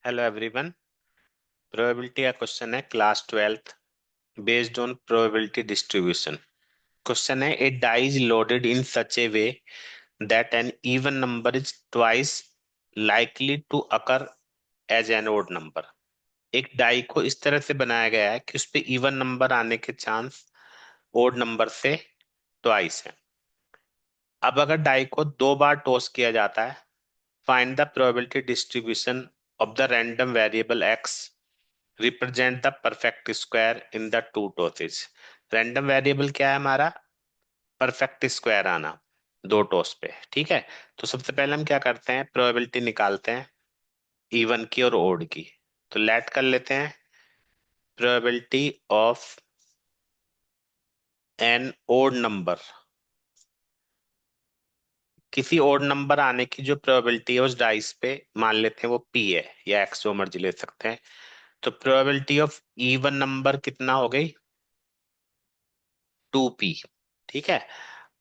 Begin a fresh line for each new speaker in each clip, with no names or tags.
Hello everyone. Probability का question है class 12th based on probability distribution. Question है a die is loaded in such a way that an even number is twice likely to occur as an odd number. एक die को इस तरह से बनाया गया है कि उस पे इवन नंबर आने के चांस ओड नंबर से ट्वाइस है। अब अगर डाई को दो बार टॉस किया जाता है, find the probability distribution of the random variable x represent the perfect square in the two tosses. Random variable क्या है हमारा? परफेक्ट स्क्वायर आना दो टॉस पे। ठीक है, तो सबसे पहले हम क्या करते हैं, प्रोबेबिलिटी निकालते हैं इवन की और ओड की। तो लेट कर लेते हैं probability of an odd number. किसी ओड नंबर आने की जो प्रोबेबिलिटी है उस डाइस पे मान लेते हैं वो पी है, या एक्स जो मर्जी ले सकते हैं। तो प्रोबेबिलिटी ऑफ इवन नंबर कितना हो गई? 2p। ठीक है,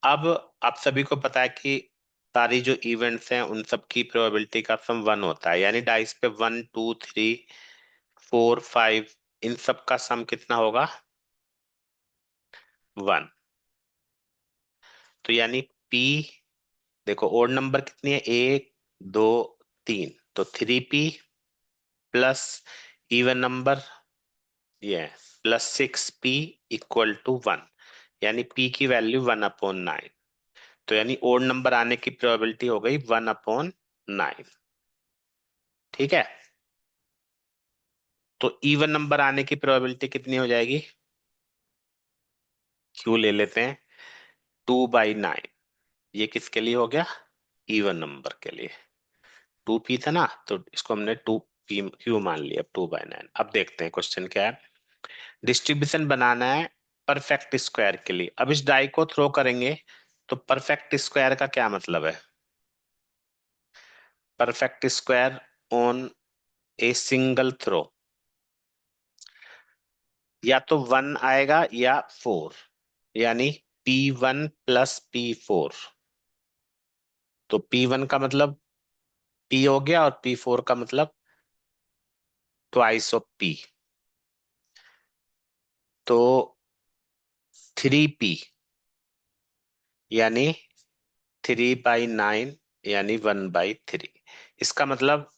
अब आप सभी को पता है कि सारी जो इवेंट्स हैं उन सब की प्रोबेबिलिटी का सम 1 होता है, यानी डाइस पे 1 2 3 4 5 इन सब का सम कितना होगा? 1। तो यानी p, देखो ओड नंबर कितनी है, 1 2 3, तो 3p प्लस इवन नंबर ये प्लस 6p इक्वल टू 1, यानी p की वैल्यू 1/9। तो यानी ओड नंबर आने की प्रोबेबिलिटी हो गई 1/9। ठीक है, तो इवन नंबर आने की प्रोबेबिलिटी कितनी हो जाएगी? क्यू ले लेते हैं 2/9। ये किसके लिए हो गया? इवन नंबर के लिए। 2p था ना, तो इसको हमने 2p क्यू मान लिया, 2/9। अब देखते हैं क्वेश्चन क्या है। डिस्ट्रीब्यूशन बनाना है परफेक्ट स्क्वायर के लिए। अब इस डाई को थ्रो करेंगे, तो परफेक्ट स्क्वायर का क्या मतलब है? Perfect square on a single throw, या तो 1 आएगा या 4, यानी P1 प्लस P4। तो P1 का मतलब P हो गया, और P4 का मतलब ट्वाइस ऑफ P। तो 3P यानी 3/9, यानी 1/3। इसका मतलब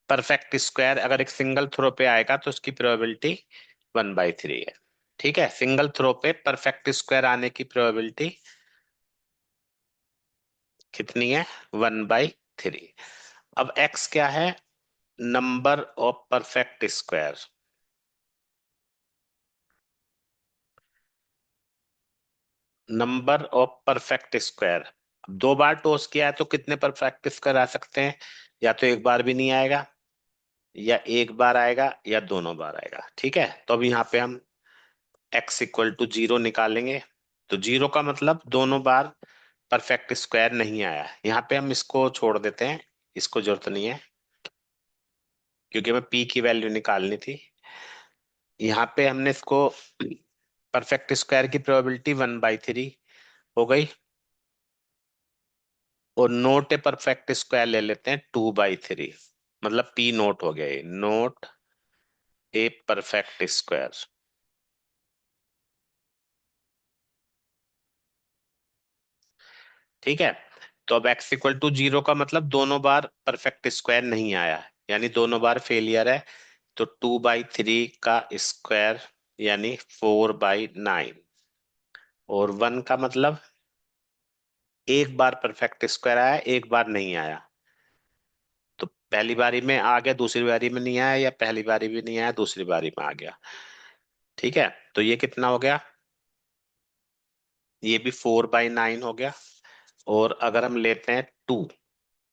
परफेक्ट स्क्वायर अगर एक सिंगल थ्रो पे आएगा तो उसकी प्रोबेबिलिटी 1/3 है। ठीक है, सिंगल थ्रो पे परफेक्ट स्क्वायर आने की प्रोबेबिलिटी कितनी है? 1/3। अब x क्या है? Number of perfect square. Number of perfect square. दो बार टॉस किया है तो कितने परफेक्ट स्क्वायर आ सकते हैं? या तो एक बार भी नहीं आएगा, या एक बार आएगा, या दोनों बार आएगा। ठीक है, तो अब यहाँ पे हम x इक्वल टू 0 निकालेंगे। तो 0 का मतलब दोनों बार परफेक्ट स्क्वायर नहीं आया। यहाँ पे हम इसको छोड़ देते हैं, इसको जरूरत नहीं है, क्योंकि हमें p की वैल्यू निकालनी थी। यहाँ पे हमने इसको परफेक्ट स्क्वायर की प्रोबेबिलिटी 1/3 हो गई, और नोट ए परफेक्ट स्क्वायर ले लेते हैं 2/3, मतलब p नोट हो गया, ये नोट ए परफेक्ट स्क्वायर। ठीक है, तो अब x इक्वल टू 0 का मतलब दोनों बार परफेक्ट स्क्वायर नहीं आया, यानी दोनों बार फेलियर है। तो 2/3 का स्क्वायर यानी 4/9, और 1 का मतलब एक बार परफेक्ट स्क्वायर आया, एक बार नहीं आया। तो पहली बारी में आ गया, दूसरी बारी में नहीं आया, या पहली बारी भी नहीं आया, दूसरी बारी में आ गया। ठीक है, तो ये कितना हो गया? ये भी 4/9 हो गया। और अगर हम लेते हैं 2,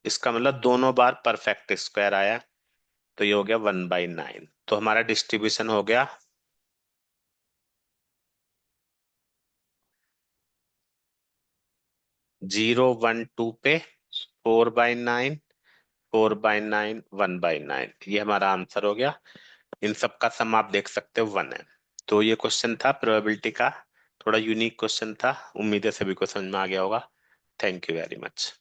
इसका मतलब दोनों बार परफेक्ट स्क्वायर आया, तो ये हो गया 1/9। तो हमारा डिस्ट्रीब्यूशन हो गया 0 1 2 पे 4/9, 4/9, 1/9। ये हमारा आंसर हो गया। इन सब का सम आप देख सकते हो 1 है। तो ये क्वेश्चन था प्रोबेबिलिटी का, थोड़ा यूनिक क्वेश्चन था। उम्मीद है सभी को समझ में आ गया होगा। Thank you very much.